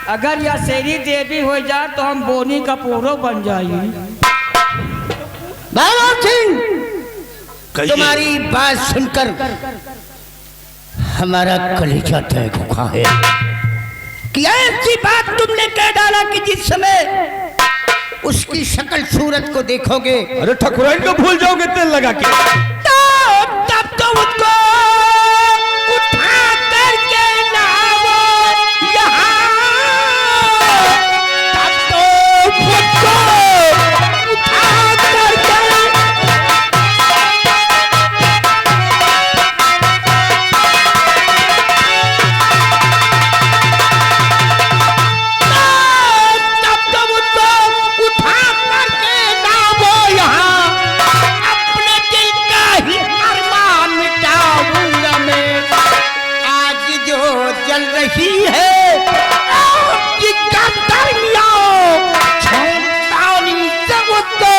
अगर यह श्री देवी हो जाए तो हम बोनी का पूरो बन जाएंगे। भैरव सिंह, तुम्हारी बात सुनकर हमारा कलेजा तय भूखा है कि ऐसी बात तुमने कह डाला कि जिस समय उसकी शक्ल सूरत को देखोगे, अरे ठकुराइन को भूल जाओगे तेल लगा के, तब तो उसको उठा करके लाओ यहाँ, तब तो उसको उठा करके लाओ यहाँ, अपने दिल का ही अरमान मिटाऊंगा मैं। आज जो जल रही है आपकी गर्दनियां, छोड़तानी सब उसको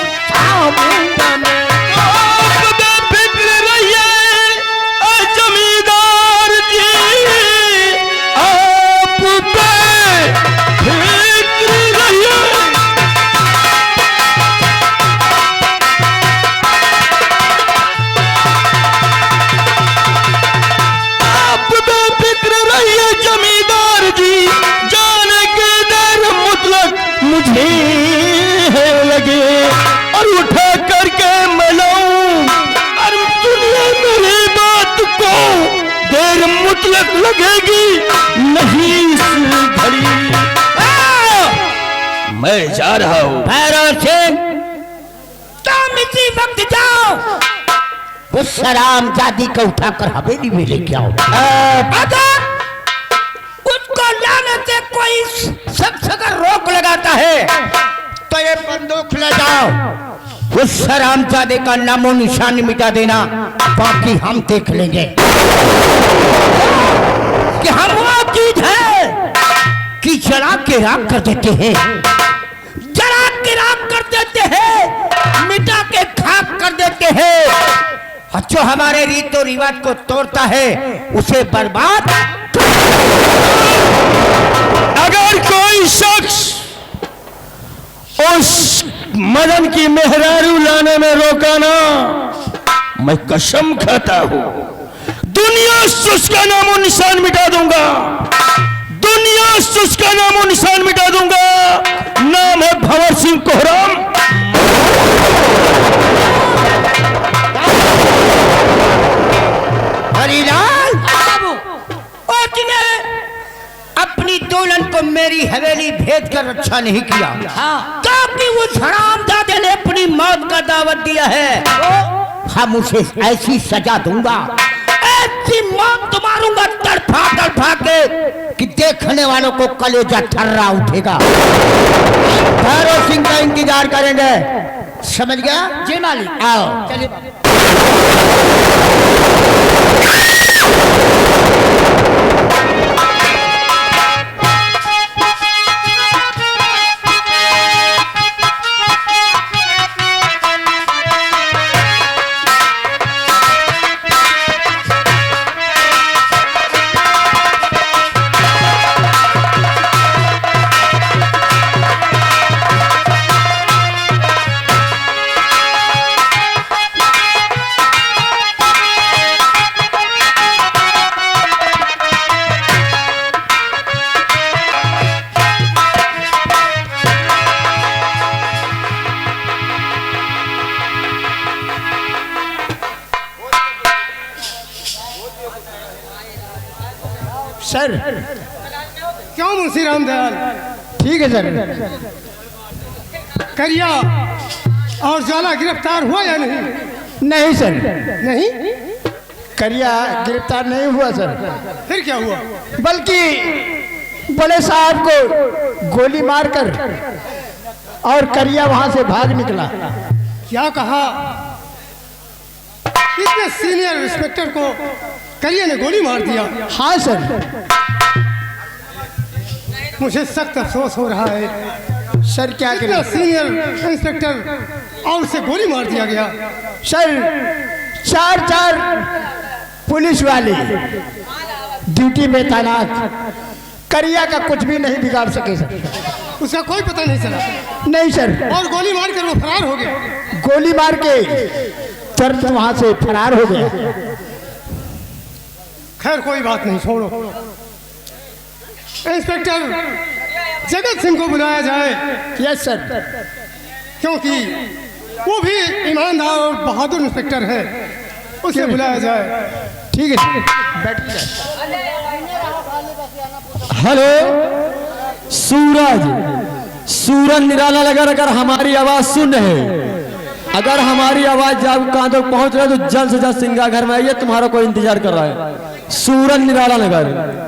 उठाऊंगा मैं। बेफिक्र रहिए जमींदार जी, आप बेफिक्र रहिए। आप बेफिक्र रहिए जमींदार जी, जाने के डर मुतलक मुझे लगे और उठा करके मैं लाऊं। और सुनिए मेरी बात को, देर मुतलक लगेगी नहीं इस घड़ी। मैं जा रहा हूँ। भैरव सिंह, तुम इसी वक्त जाओ, उस सराम जादी को उठाकर हवेली में लेके आओ। अगर उसको लाने से कोई शख्स अगर रोक लगाता है तो ये बंदूक ले जाओ, उस सराम जादे का नामो निशान मिटा देना, बाकी हम देख लेंगे कि हम वो चीज है कि जला के राख कर देते हैं, जला के राख कर देते हैं, मिटा के खाक कर देते हैं, और जो हमारे रीतो रिवाज को तोड़ता है उसे बर्बाद। अगर कोई शख्स उस मदन की मेहरारू लाने में रोका ना, मैं कसम खाता हूं दुनिया से उसका नामो निशान मिटा दूंगा, दुनिया से उसका नामो निशान मिटा दूंगा। नाम है भंवर सिंह कोहराम। हरिलाल, उसने अपनी दुल्हन को मेरी हवेली भेज कर रक्षा नहीं किया, क्योंकि वो हरामजादे ने अपनी मौत का दावत दिया है। हम उसे ऐसी सजा दूंगा, ऐसी मौत मारूंगा तड़फा तड़फा के कि देखने वालों को कलेजा थर्रा उठेगा। भैरव सिंह का इंतजार करेंगे, समझ गया? जी मालिक। आओ चलिए। सर क्यों मुंशी रामदयाल? ठीक है सर। करिया और ज्वाला गिरफ्तार हुआ या नहीं? नहीं सर, नहीं? करिया गिरफ्तार नहीं हुआ सर, फिर क्या हुआ? बल्कि बड़े साहब को गोली मारकर और करिया वहां से भाग निकला। क्या कहा? इतने सीनियर इंस्पेक्टर को करिया ने गोली मार दिया। हाँ सर। मुझे सख्त अफसोस हो रहा है। सर क्या इतना करें? सीनियर इंस्पेक्टर और उसे गोली मार दिया गया। सर चार पुलिस वाले ड्यूटी में तैनात, करिया का कुछ भी नहीं बिगाड़ सके सर। उसका कोई पता नहीं चला। नहीं सर। और गोली मार कर वो फरार हो गया। गोली मार के तुरंत वहां से फरार हो गया। खैर कोई बात नहीं, छोड़ो। इंस्पेक्टर जगत सिंह को बुलाया जाए, यस सर। क्योंकि वो भी ईमानदार और बहादुर इंस्पेक्टर है, उसे बुलाया जाए। ठीक है बैठिए। हेलो सूरज निराला लगा, अगर हमारी आवाज सुन रहे, अगर हमारी आवाज जब कहां तक पहुंच रहा है तो जल्द से जल्द सिंगा घर में आइए, तुम्हारा कोई इंतजार कर रहा है। सूरज निराला नगर।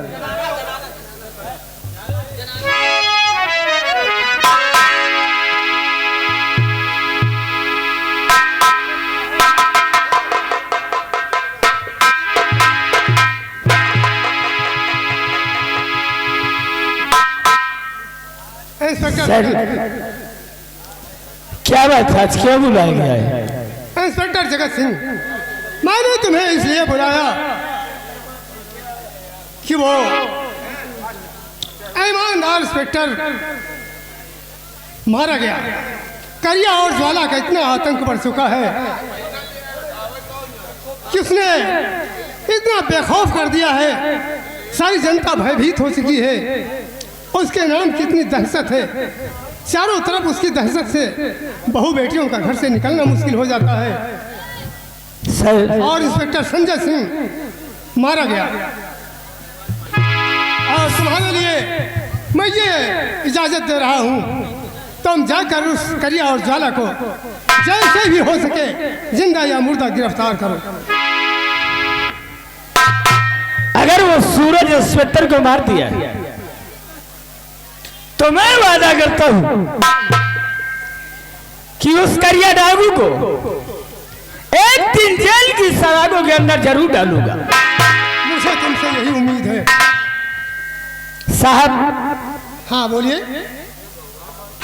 इंस्पेक्टर क्या बात है, आज क्या बुलाया गया है? इंस्पेक्टर जगत सिंह, मैंने तुम्हें इसलिए बुलाया कि वो ईमानदार इंस्पेक्टर मारा गया। करिया और ज्वाला का इतना आतंक बढ़ चुका है कि उसने इतना बेखौफ कर दिया है, सारी जनता भयभीत हो चुकी है। उसके नाम कितनी दहशत है, चारों तरफ उसकी दहशत से बहू बेटियों का घर से निकलना मुश्किल हो जाता है। सर और इंस्पेक्टर संजय सिंह मारा गया। और तुम्हारे लिए मैं ये इजाजत दे रहा हूँ, तुम जाकर उस करिया और ज्वाला को जैसे भी हो सके जिंदा या मुर्दा गिरफ्तार करो। अगर वो सूरज इंस्पेक्टर को मार दिया तो मैं वादा करता हूं कि उस करिया डाकू को एक दिन जेल की सलाखों के अंदर जरूर डालूंगा। मुझे तुमसे यही उम्मीद है। साहब हाँ बोलिए।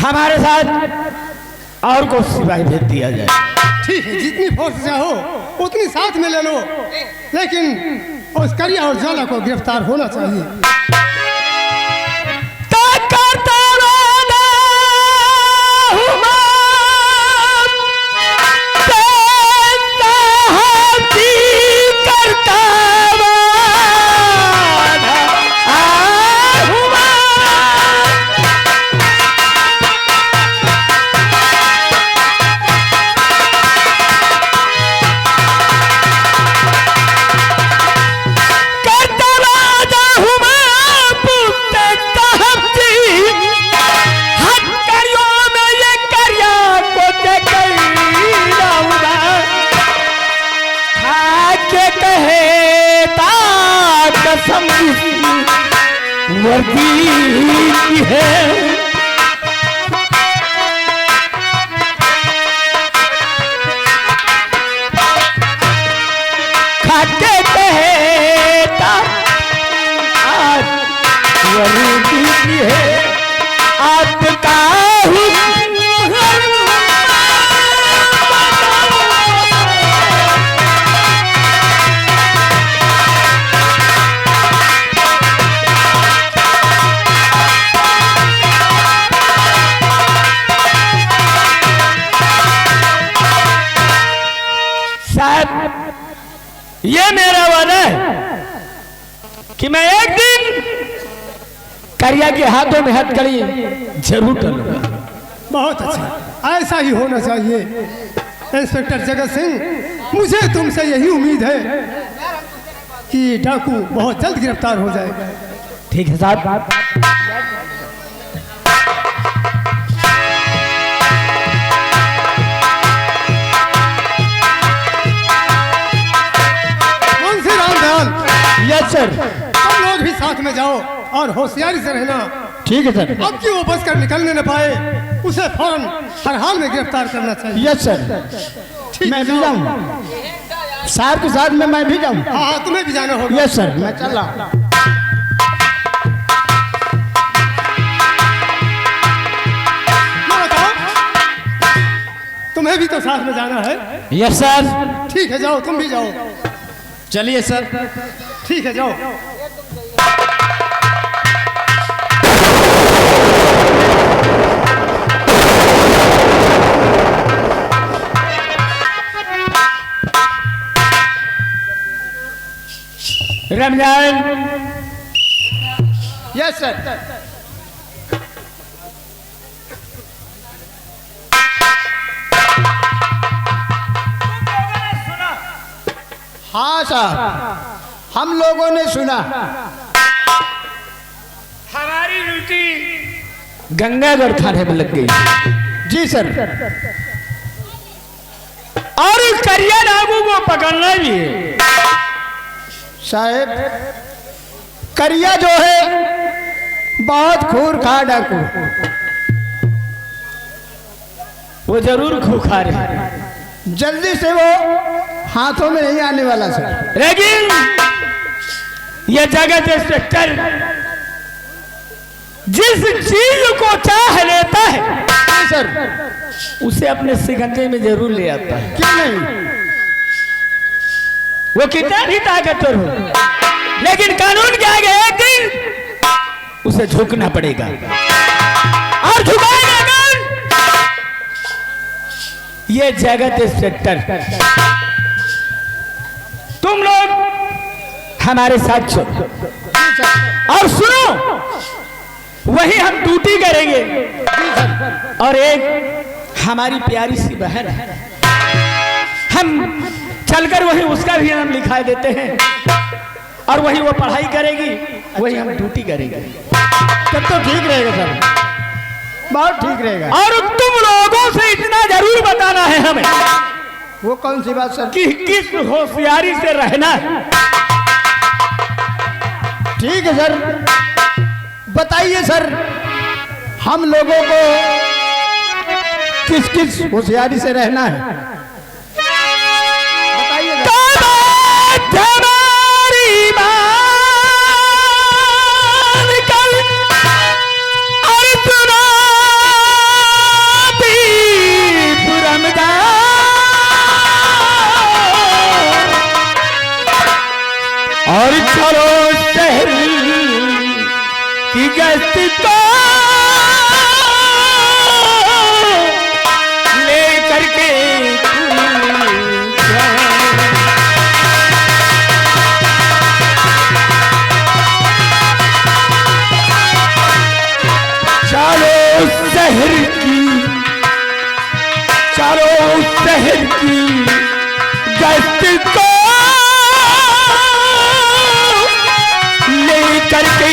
हमारे साथ और को सिपाही भेज दिया जाए। ठीक है, जितनी फोर्स चाहो उतनी साथ में ले लो, लेकिन उस करिया और ज्वाला को गिरफ्तार होना चाहिए। वर्दी है खाते कहता आज वर्दी है आपका ये मेरा वादा है कि मैं एक दिन करिया के हाथों में हथकड़ी जरूर करूंगा। बहुत अच्छा, ऐसा ही होना चाहिए। इंस्पेक्टर जगत सिंह, मुझे तुमसे यही उम्मीद है कि डाकू बहुत जल्द गिरफ्तार हो जाएगा। ठीक है साहब। Munshi Ramdayal, yes sir. तुम लोग भी साथ में जाओ और और होशियारी से रहना। ठीक है सर। अब कि वो बच कर निकलने न पाए, उसे फौरन हर हाल में गिरफ्तार करना चाहिए। Yes sir. ठीक मैं है, भी जाओ। जाऊँ साहब के साथ में, मैं भी जाऊँ। हाँ हाँ, तुम्हें भी जाना होगा। यस सर, मैं चल रहा हूँ। ये बताओ, तुम्हें भी तो साथ में जाना है। Yes sir. ठीक है, जाओ, तुम भी जाओ। चलिए सर। ठीक है, जाओ। रमजान। Yes sir. हाँ साहब, हम लोगों ने सुना। हमारी ड्यूटी गंगागढ़ थाने में लग गई। जी सर। और इस करिया डाकू को पकड़ना भी है। साहब, करिया जो है बहुत खूंखार डाकू। वो जरूर खूंखार है, जल्दी से वो हाथों में नहीं आने वाला सर। लेकिन ये जगत इंस्पेक्टर जिस चीज को चाह लेता है जी सर। उसे अपने सिकंजे में जरूर ले आता है। क्यों नहीं? वो कितना भी ताकतवर हो, लेकिन कानून के आगे एक दिन उसे झुकना पड़ेगा। और झुकाएगा कौन? ये जगत इंस्पेक्टर। तुम लोग हमारे साथ चलो और सुनो, वही हम ड्यूटी करेंगे। और एक हमारी प्यारी सी बहन है, हम चलकर वही उसका भी नाम लिखा देते हैं और वही वो पढ़ाई करेगी, वही हम ड्यूटी करेंगे। तब तो ठीक रहेगा सर, बहुत ठीक रहेगा। और तुम लोगों से इतना जरूर बताना है हमें वो कौन सी बात सर? कि किस होशियारी से रहना है। ठीक है सर, बताइए सर, हम लोगों को किस किस होशियारी से रहना है बताइए सर। हमारी मान कर अर्जुना और चलो शहर की गश्त को लेकर के चलो शहर की गश्त को लेकर के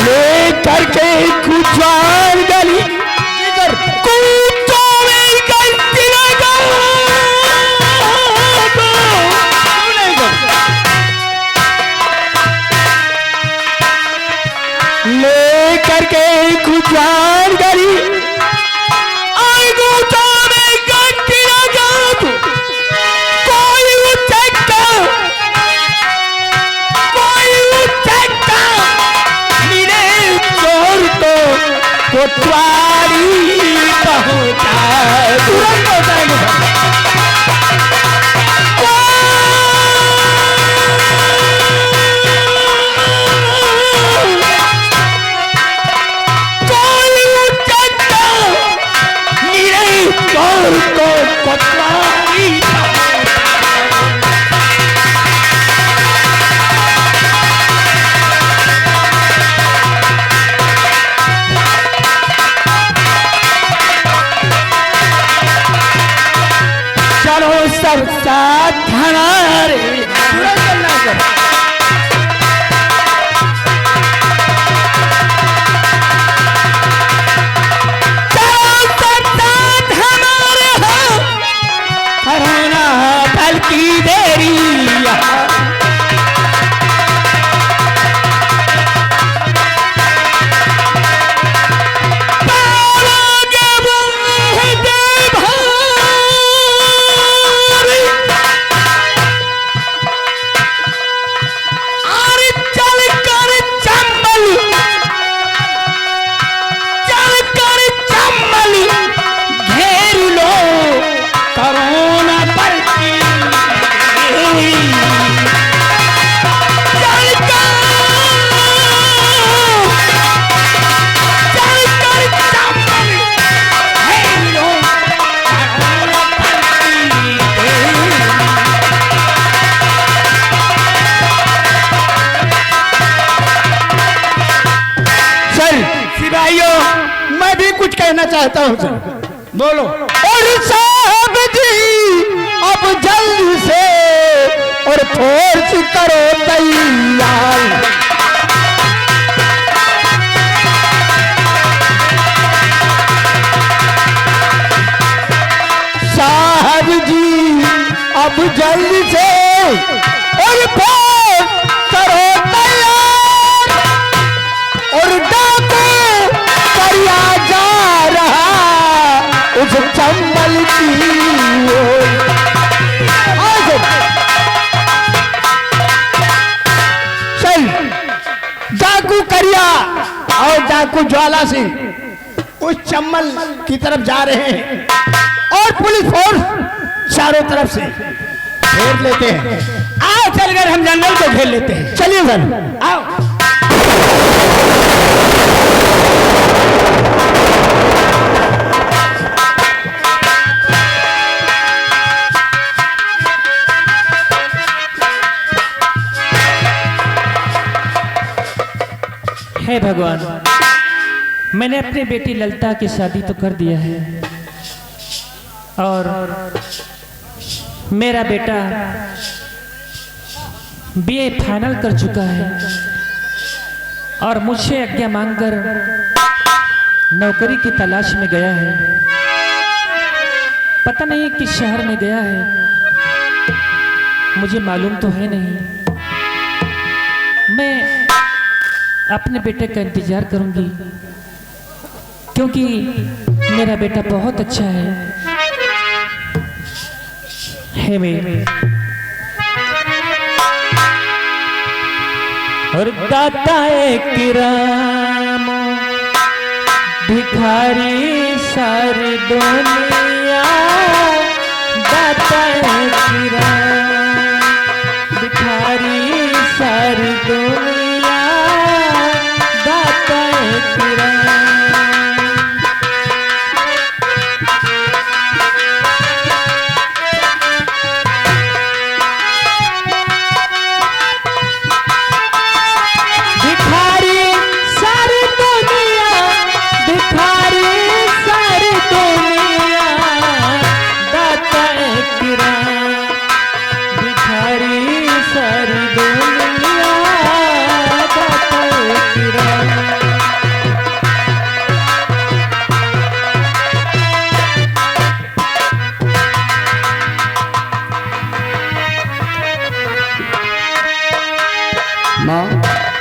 लेकर के खुचार गली कूचों में गलती लगा लेकर के खुचार गली आई कूचों में गलती लगा कोई उचक्का मेरे चोर तो कोतवाली पहुंचा तुरंत पहुंचाएंगे। कोई उचक्का मेरे चोर तो कोतवाली चलो सब साथ हमारे तुरंत चलना सर। चलो सब चाहता हूँ सर। बोलो। और साहब जी अब जल्दी से और फोर्स करो तैयार। साहब जी अब जल्दी से और फोर्स करो तैयार। और डाकू करिया जा रहा उस चंबल की ओर। चल डाकू करिया और डाकू ज्वाला सिंह उस चंबल की तरफ जा रहे हैं और पुलिस फोर्स चारों तरफ से घेर लेते हैं। आओ चलकर हम जंगल को घेर लेते हैं। चलिए सर आओ। हे भगवान, मैंने अपनी बेटी ललिता की शादी तो कर दिया है और मेरा बेटा बीए फाइनल कर चुका है और मुझसे आज्ञा मांगकर नौकरी की तलाश में गया है। पता नहीं किस शहर में गया है, मुझे मालूम तो है नहीं। मैं अपने बेटे का इंतजार करूंगी क्योंकि मेरा बेटा बहुत अच्छा है मेरे। और दाता एक राम भिखारी सारी दुनिया, दाता एक राम भिखारी सारी दुनिया, दाता एक राम।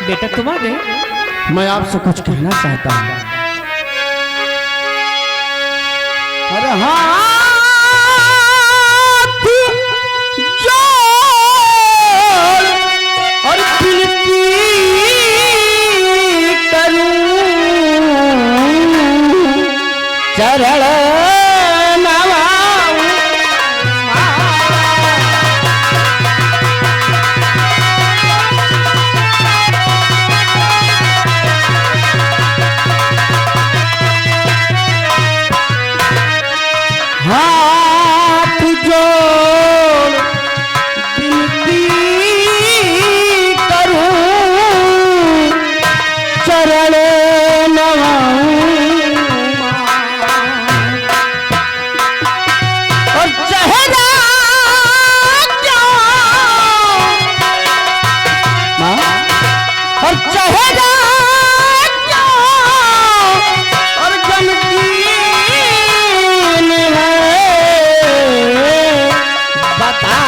बेटा तुम आ गए। मैं आपसे कुछ कहना चाहता हूँ। अरे हाथ जोड़ और विनती करूं चरण नवाऊं। हाथ जोड़ विनती करूं चरण नवाऊं। और चेहरा क्यों और चेहरा क्यों और गमगीन है, बता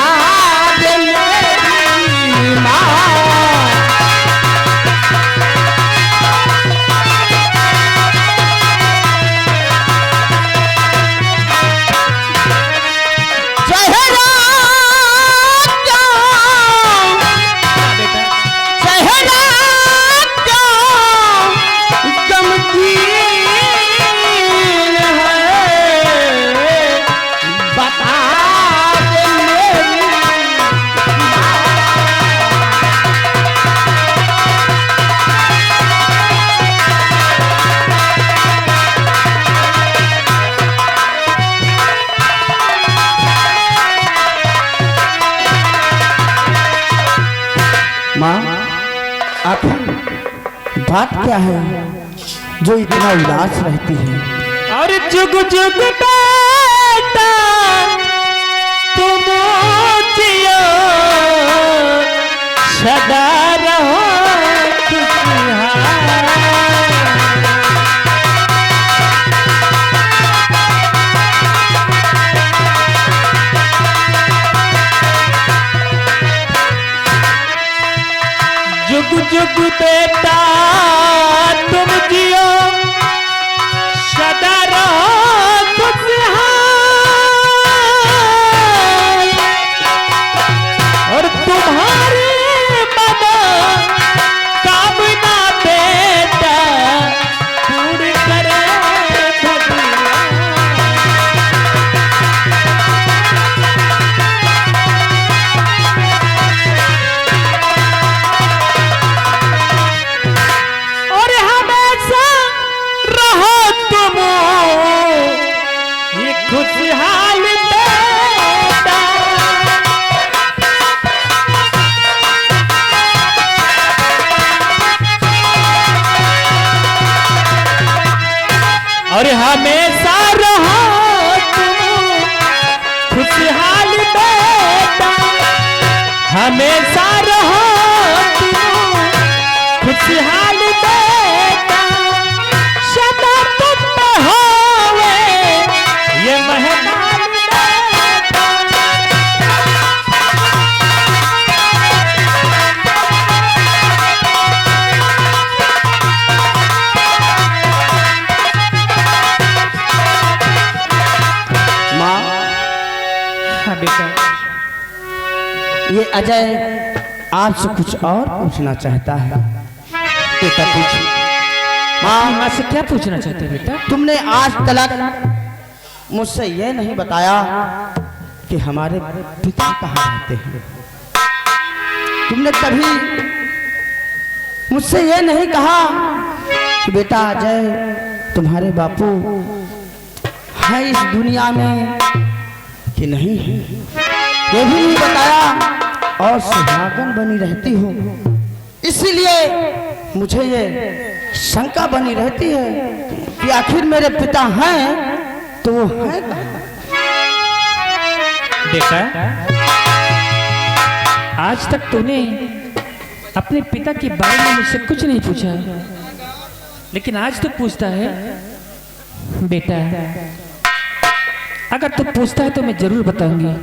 दे मेरी माँ। चेहरा क्यों चेहरा क्यों गमगीन है, बता दे मेरी माँ। आखिर बात क्या है जो इतना उदास रहती है? और जुग जुग बेटा तुम जियो सदा रहो खुशहाल। जुग जुग बेटा तुम जियो सदा रहो खुशहाल। और तुम्हारे मनो कामना बेटा पूरी करे भगवान। और हमेशा रहो तुम ये खुशहाल बेटा। और हमेशा रहो तुम खुशहाल बेटा। हमेशा रहो तुम खुशहाल बेटा। सदा तुम में होवे ये मेहमान बेटा। माँ, हाँ बेटा, ये अजय आपसे कुछ और पूछना चाहता है। बेटा पूछ। माँ माँ, से क्या पूछना चाहते हैं बेटा? तुमने आज तक मुझसे यह नहीं बताया कि हमारे पिता कहाँ रहते हैं। तुमने कभी मुझसे यह नहीं कहा कि बेटा अजय तुम्हारे बापू हैं इस दुनिया में कि नहीं है। ये भी नहीं बताया और सुहागन बनी रहती हो, इसीलिए मुझे ये शंका बनी रहती है कि आखिर मेरे पिता हैं तो वो हैं कहाँ? बेटा, आज तक तूने अपने पिता के बारे में मुझसे कुछ नहीं पूछा, लेकिन आज तो पूछता है। बेटा, अगर तू पूछता है तो मैं जरूर बताऊंगी।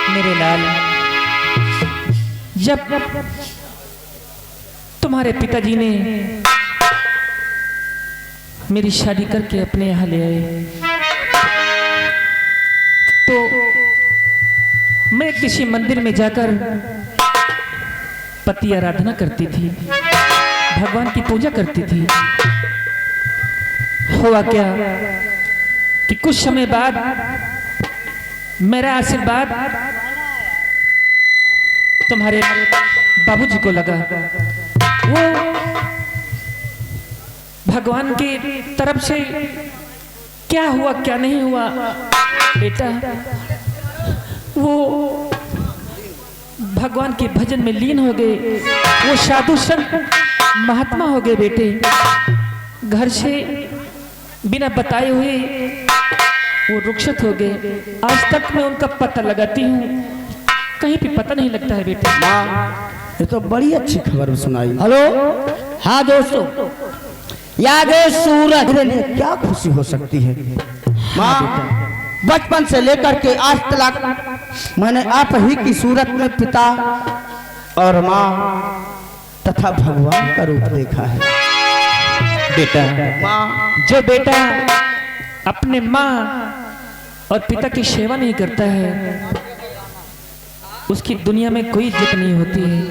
मेरे लाल, जब तुम्हारे पिताजी ने मेरी शादी करके अपने यहाँ ले आए तो मैं किसी मंदिर में जाकर पति आराधना करती थी, भगवान की पूजा करती थी। हुआ क्या कि कुछ समय बाद मेरा आशीर्वाद तुम्हारे बाबूजी को लगा। वो भगवान की तरफ से क्या हुआ क्या नहीं हुआ बेटा, वो भगवान के भजन में लीन हो गए। वो साधु संत महात्मा हो गए बेटे। घर से बिना बताए हुए वो रुखसत हो गए। आज तक मैं उनका पता लगाती हूँ, कहीं भी पता नहीं लगता है बेटे। ये तो बड़ी अच्छी खबर सुनाई। हेलो, हाँ दोस्तों, याद है सूरज, मेरे लिए क्या खुशी हो सकती है। माँ, बचपन से लेकर के आज तक मैंने आप ही की सूरत में पिता और माँ तथा भगवान का रूप देखा है। बेटा, माँ, जो बेटा अपने माँ और पिता की सेवा नहीं करता है उसकी दुनिया में कोई इज्जत नहीं होती है।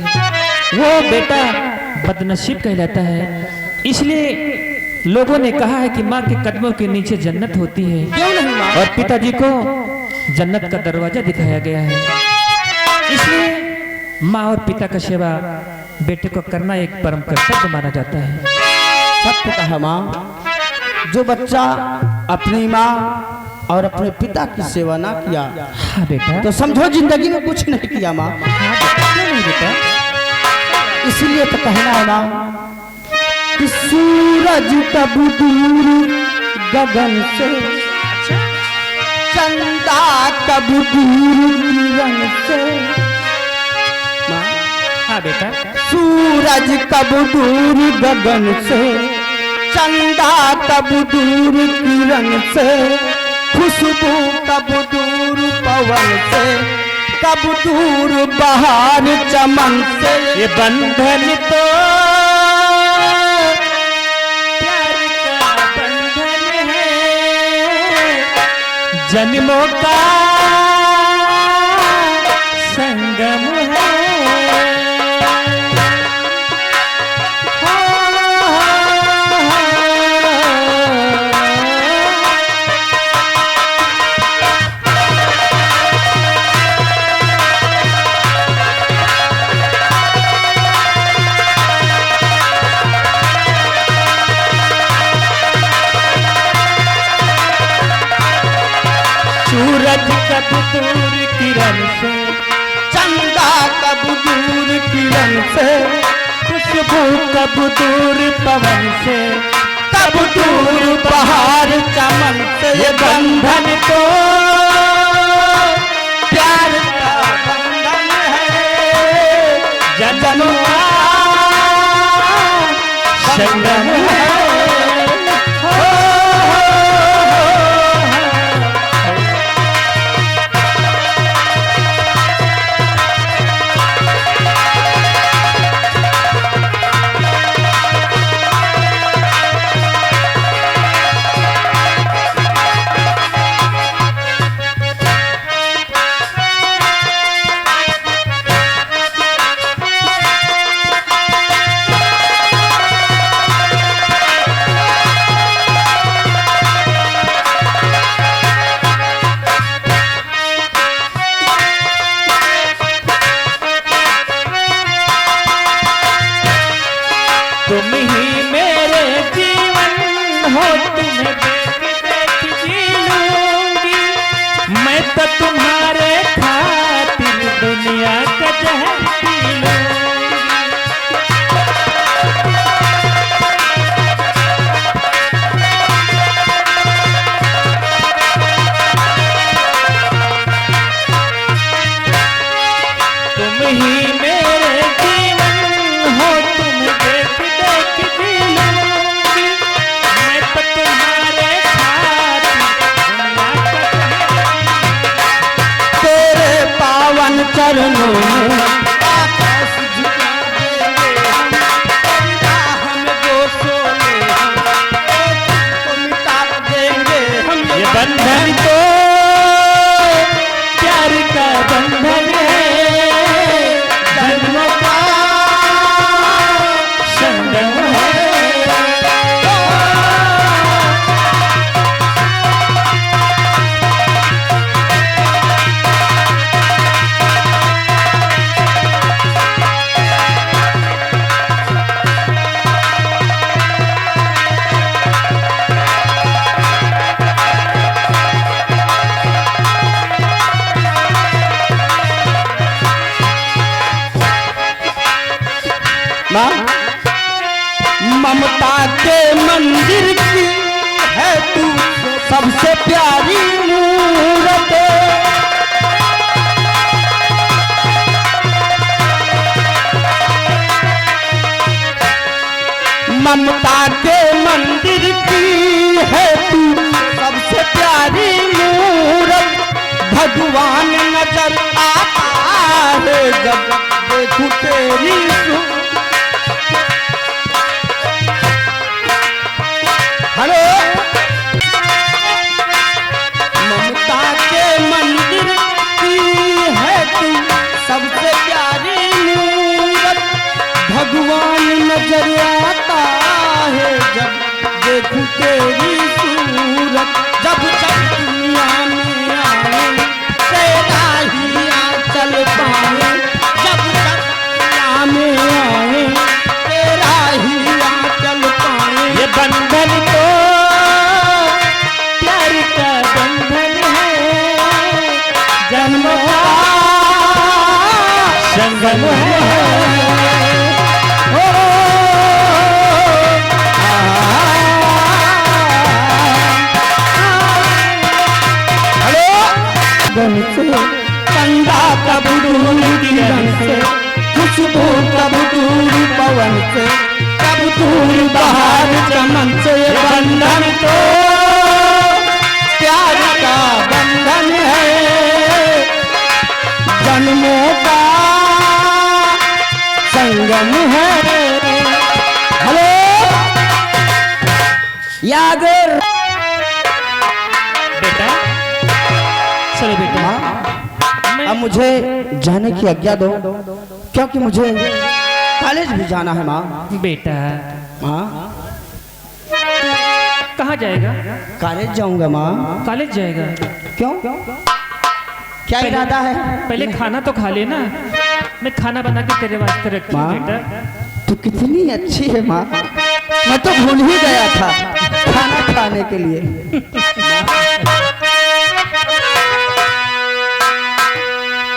वो बेटा बदनसीब कहलाता है। इसलिए लोगों ने कहा है कि माँ के कदमों के नीचे जन्नत होती है। क्यों नहीं माँ? और पिताजी को जन्नत का दरवाजा दिखाया गया है। इसलिए माँ और पिता का सेवा बेटे को करना एक परम कर्तव्य माना जाता है। सत्य कहा माँ, जो बच्चा अपनी माँ और अपने पिता की सेवा ना किया हाँ बेटा, तो समझो जिंदगी में कुछ नहीं किया माँ। हाँ बेटा, क्यों नहीं बेटा? इसलिए तो कहना है माँ कि सूरज कब दूर गगन से, चंदा कब दूर किरण से, हाँ बेटा। सूरज कब दूर गगन से, चंदा कब दूर किरण से, खुशबू कब दूर पवन से, कब दूर बहार चमन से। ये बंधन तो प्यार का बंधन है, जन्मों का संगम है। सूरज कब दूर किरण से, चंदा कब दूर किरण से, खुशबू कब दूर पवन से, कब दूर बहार चमन से। ये बंधन तो प्यार का बंधन है, जन्मों का संगम है। तुम ही मेरे जीवन हो, तुम्हें देख देख जी लूंगी, मैं तो तुम्हारे खातिर दुनिया का जहर पी लूंगी। तुम ही मेरे जीवन हो, तुम्हें देख देख जी लूंगी, मैं तो तुम्हारे खातिर दुनिया का जहर। तेरे पावन चरणों में आकाश झुका देंगे हम, तेरी राह में जो सोए हम, को मिटा देंगे हम। ये बंधन तो प्यार का बंधन है, जन्मों का संगम है। ममता के मंदिर की है तू सबसे प्यारी मूरत, ममता के मंदिर की है तू सबसे प्यारी मूरत। भगवान नजर आता है जब देखूं तेरी हेलो, ममता के मंदिर की है तू सबसे प्यारी मूरत। भगवान नजर आता है जब देखूं तेरी सूरत। जब जब दुनिया में आए तेरा ही आंचल पाए, जब जब दुनिया में आए तेरा ही आंचल पाए। ये बंधन तो प्यार का बंधन है, जन्मों का संगम है। कब दूर किरण से, खुशबू कब दूर पवन से, कब दूर बहार चमन से। ये बंधन तो प्यार का बंधन है, जन्मों का संगम है। हेलो यागर बेटा चलो बेटा। अब मुझे जाने की आज्ञा दो, क्योंकि मुझे कॉलेज भी जाना है माँ। बेटा माँ कहाँ जाएगा? कॉलेज जाऊंगा माँ। कॉलेज जाएगा? क्यों क्या इरादा है? पहले खाना तो खा लेना, मैं खाना बना के तेरे वास्ते रखती हूँ माँ बेटा। तू कितनी अच्छी है माँ, मैं तो भूल ही गया था खाना खाने के लिए।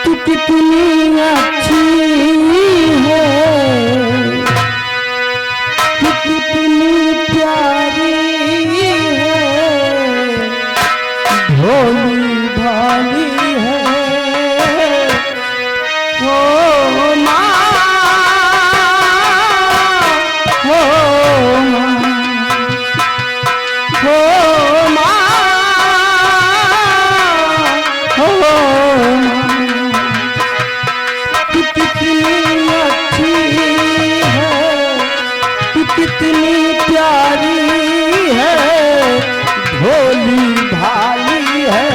तू कितनी अच्छी है, तू कितनी प्यारी है, भोली भाली है। ओ माँ, ओ माँ, ओ माँ, ओ माँ, तू कितनी अच्छी है, तू कितनी प्यारी है, भोली भाली है।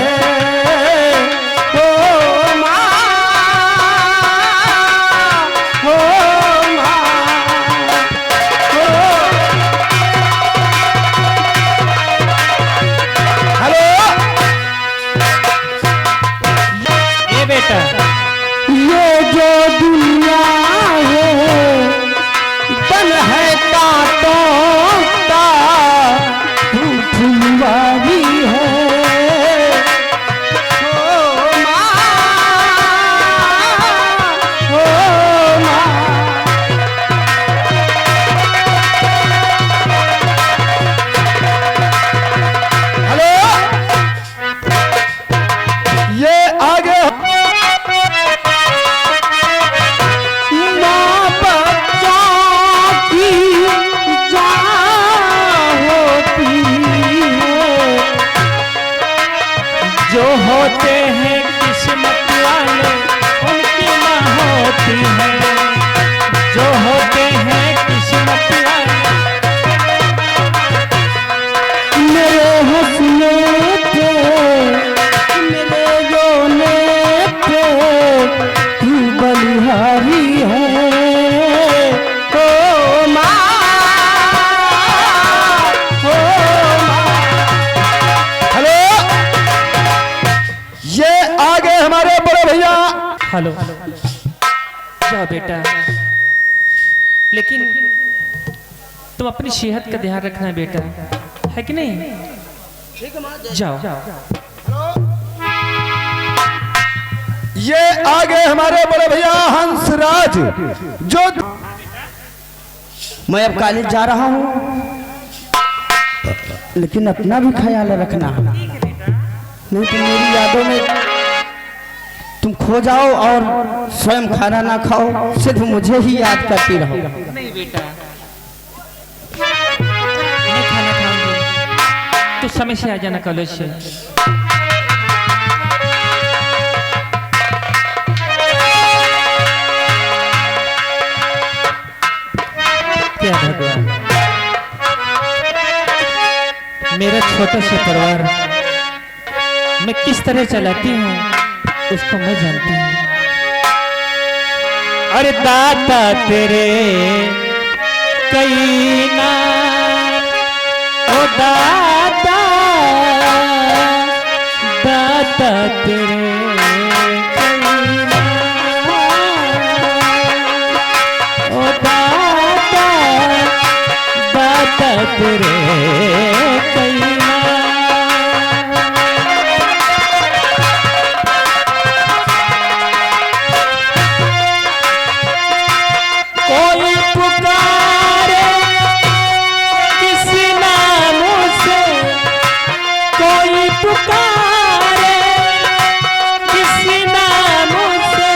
ओ माँ, ओ माँ, ओ। हेलो ये बेटा ये जो दुनिया है बन है कांटों का, तू फुलवारी है। ओ माँ, ओ माँ, हेलो ये आगे माँ बच्चों की जान होती है, जो होते हैं किस्मत वाले उनकी माँ होती है, जो होते हैं किस्मत वाले। मेरे हंसने पे, मेरे रोने पे तू बलिहारी है। ओ माँ, ओ माँ। हेलो ये आगे हमारे बड़े भैया। हेलो जाओ बेटा, लेकिन तुम अपनी सेहत का ध्यान रखना है बेटा, है कि नहीं? जाओ। ये आगे हमारे बड़े भैया हंसराज जो मैं अब कॉलेज जा रहा हूँ, लेकिन अपना भी ख्याल रखना, नहीं तो मेरी यादों में तुम खो जाओ और स्वयं खाना ना खाओ, सिर्फ मुझे ही याद करती रहो। नहीं बेटा, मैं खाना खाऊंगी, तो समय से आ जाना कॉलेज से। क्या भगवान, मेरा छोटा सा परिवार मैं किस तरह चलाती हूँ उसको मैं जानती हूँ। अरे दाता तेरे कई नाम, ओ दाता दाता तेरे कई नाम, ओ दाता दाता तेरे कई नाम। कोई पुकारे किसी नाम से, कोई पुकारे किसी नाम से,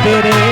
तेरे